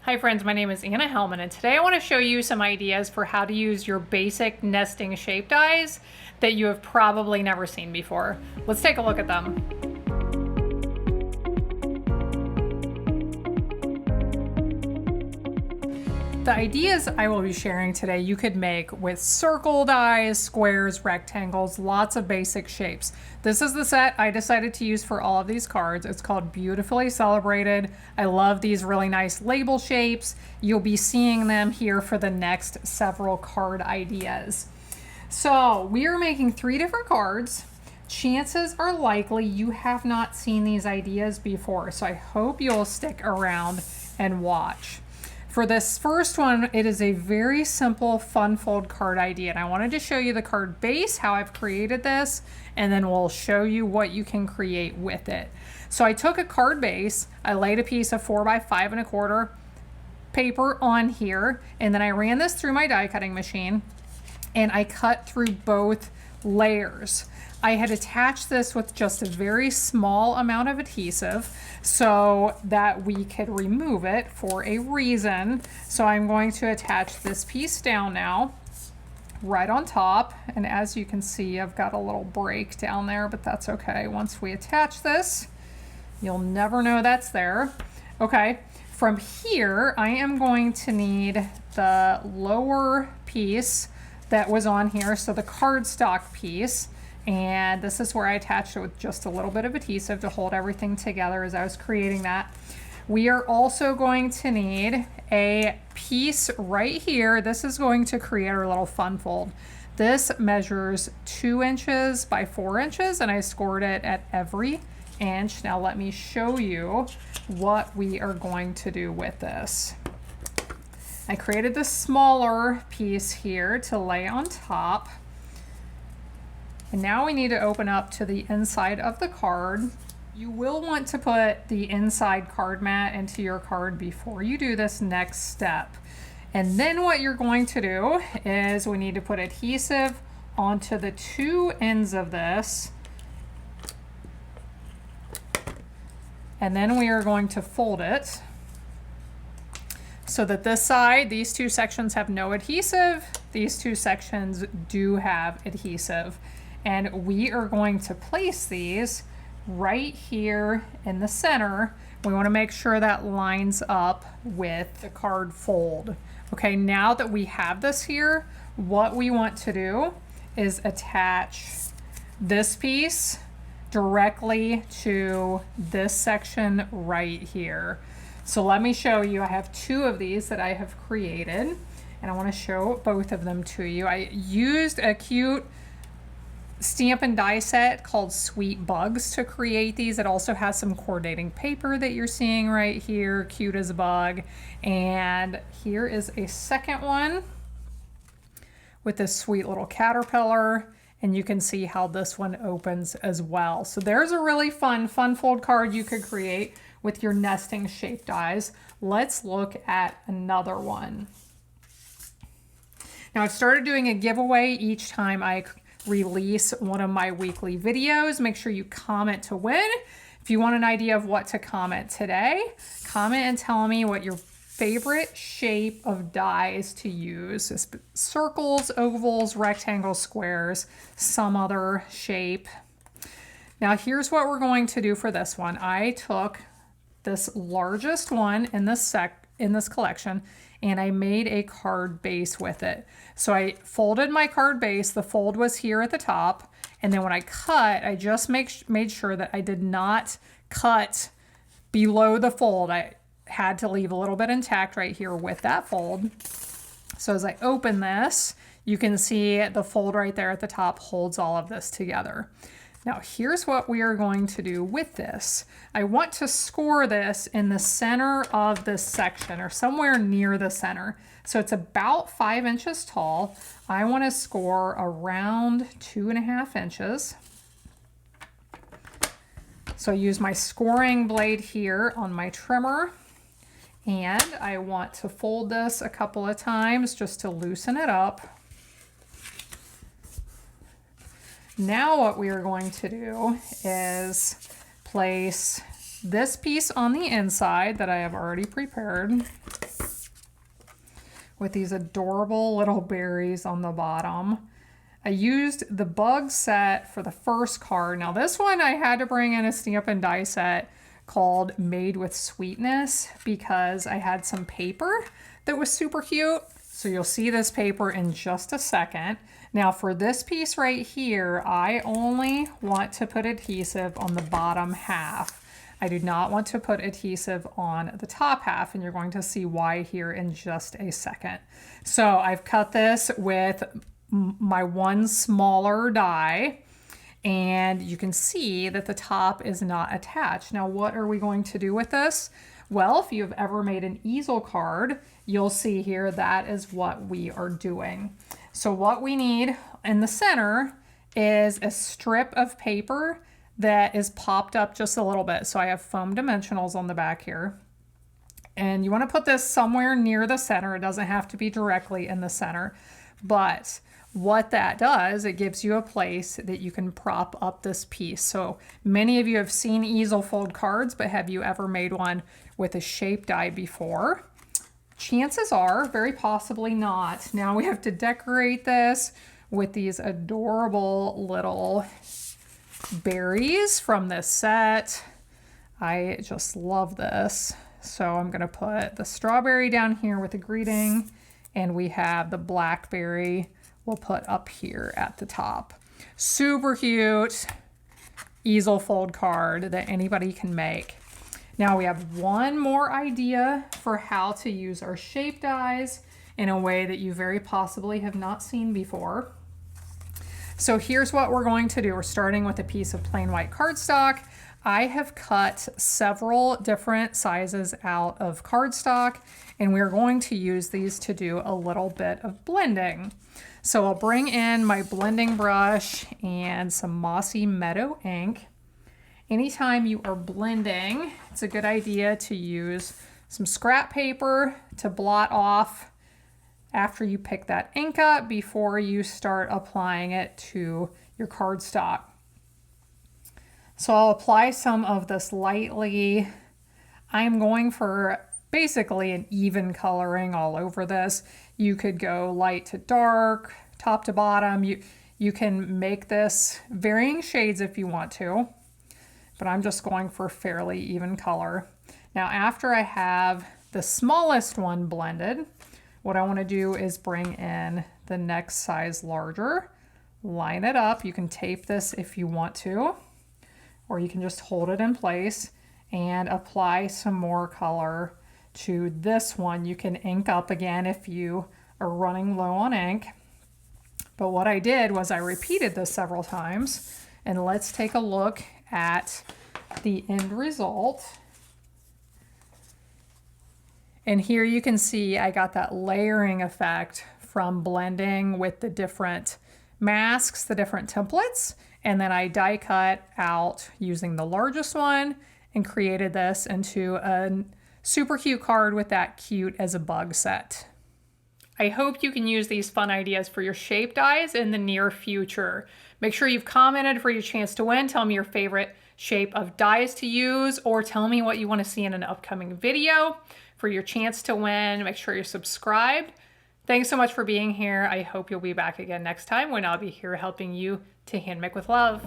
Hi friends, my name is Anna Helman, and today I want to show you some ideas for how to use your basic nesting shape dies that you have probably never seen before. Let's take a look at them. The ideas I will be sharing today you could make with circle dies, squares, rectangles, lots of basic shapes. This is the set I decided to use for all of these cards. It's called Beautifully Celebrated. I love these really nice label shapes. You'll be seeing them here for the next several card ideas. So we are making 3 different cards. Chances are likely you have not seen these ideas before, so I hope you'll stick around and watch. For this first one, it is a very simple fun fold card idea, and I wanted to show you the card base, how I've created this, and then we'll show you what you can create with it. So I took a card base, I laid a piece of 4 by 5 1/4 paper on here, and then I ran this through my die cutting machine, and I cut through both layers. I had attached this with just a very small amount of adhesive so that we could remove it for a reason. So I'm going to attach this piece down now, right on top. And as you can see, I've got a little break down there, but that's okay. Once we attach this, you'll never know that's there. Okay, from here, I am going to need the lower piece that was on here, so the cardstock piece. And this is where I attached it with just a little bit of adhesive to hold everything together as I was creating that. We are also going to need a piece right here. This is going to create our little fun fold. This measures 2 inches by 4 inches, and I scored it at every inch. Now let me show you what we are going to do with this. I created this smaller piece here to lay on top. And now we need to open up to the inside of the card. You will want to put the inside card mat into your card before you do this next step. And then what you're going to do is we need to put adhesive onto the 2 ends of this. And then we are going to fold it so that this side, these 2 sections have no adhesive. These 2 sections do have adhesive. And we are going to place these right here in the center. We want to make sure that lines up with the card fold. Okay, now that we have this here, what we want to do is attach this piece directly to this section right here. So let me show you. I have 2 of these that I have created, and I want to show both of them to you. I used a cute stamp and die set called Sweet Bugs to create these. It also has some coordinating paper that you're seeing right here, cute as a bug. And here is a second one with this sweet little caterpillar, and you can see how this one opens as well. So there's a really fun fold card you could create with your nesting shape dies. Let's look at another one. Now I've started doing a giveaway each time I release one of my weekly videos. Make sure you comment to win. If you want an idea of what to comment today, comment and tell me what your favorite shape of dies to use. Circles, ovals, rectangles, squares, some other shape. Now here's what we're going to do for this one. I took this largest one in this collection, and I made a card base with it. So I folded my card base, the fold was here at the top, and then when I cut, I just made sure that I did not cut below the fold. I had to leave a little bit intact right here with that fold. So as I open this, you can see the fold right there at the top holds all of this together. Now here's what we are going to do with this. I want to score this in the center of this section, or somewhere near the center. So it's about 5 inches tall. I want to score around 2.5 inches. So I use my scoring blade here on my trimmer, and I want to fold this a couple of times just to loosen it up. Now what we are going to do is place this piece on the inside that I have already prepared. with these adorable little berries on the bottom. I used the bug set for the first card. Now this one I had to bring in a stamp and die set called Made with Sweetness because I had some paper that was super cute. So you'll see this paper in just a second. Now for this piece right here, I only want to put adhesive on the bottom half. I do not want to put adhesive on the top half, and you're going to see why here in just a second. So I've cut this with my one smaller die, and you can see that the top is not attached. Now, what are we going to do with this? Well, if you've ever made an easel card, you'll see here that is what we are doing. So what we need in the center is a strip of paper that is popped up just a little bit. So I have foam dimensionals on the back here. And you want to put this somewhere near the center. It doesn't have to be directly in the center. But what that does, it gives you a place that you can prop up this piece. So many of you have seen easel fold cards, but have you ever made one with a shape die before? Chances are, very possibly not. Now we have to decorate this with these adorable little berries from this set. I just love this. So I'm gonna put the strawberry down here with the greeting, and we have the blackberry we'll put up here at the top. Super cute easel fold card that anybody can make. Now we have one more idea for how to use our shape dies in a way that you very possibly have not seen before. So here's what we're going to do. We're starting with a piece of plain white cardstock. I have cut several different sizes out of cardstock, and we're going to use these to do a little bit of blending. So I'll bring in my blending brush and some Mossy Meadow ink. Anytime you are blending, it's a good idea to use some scrap paper to blot off after you pick that ink up before you start applying it to your cardstock. So I'll apply some of this lightly. I'm going for basically an even coloring all over this. You could go light to dark, top to bottom. You can make this varying shades if you want to, but I'm just going for fairly even color. Now, after I have the smallest one blended, what I want to do is bring in the next size larger, line it up. You can tape this if you want to, or you can just hold it in place and apply some more color to this one. You can ink up again if you are running low on ink. But what I did was I repeated this several times, and let's take a look at the end result. And here you can see I got that layering effect from blending with the different masks, the different templates, and then I die cut out using the largest one and created this into a super cute card with that cute as a bug set. I hope you can use these fun ideas for your shape dies in the near future. Make sure you've commented for your chance to win. Tell me your favorite shape of dies to use, or tell me what you want to see in an upcoming video for your chance to win. Make sure you're subscribed. Thanks so much for being here. I hope you'll be back again next time when I'll be here helping you to hand make with love.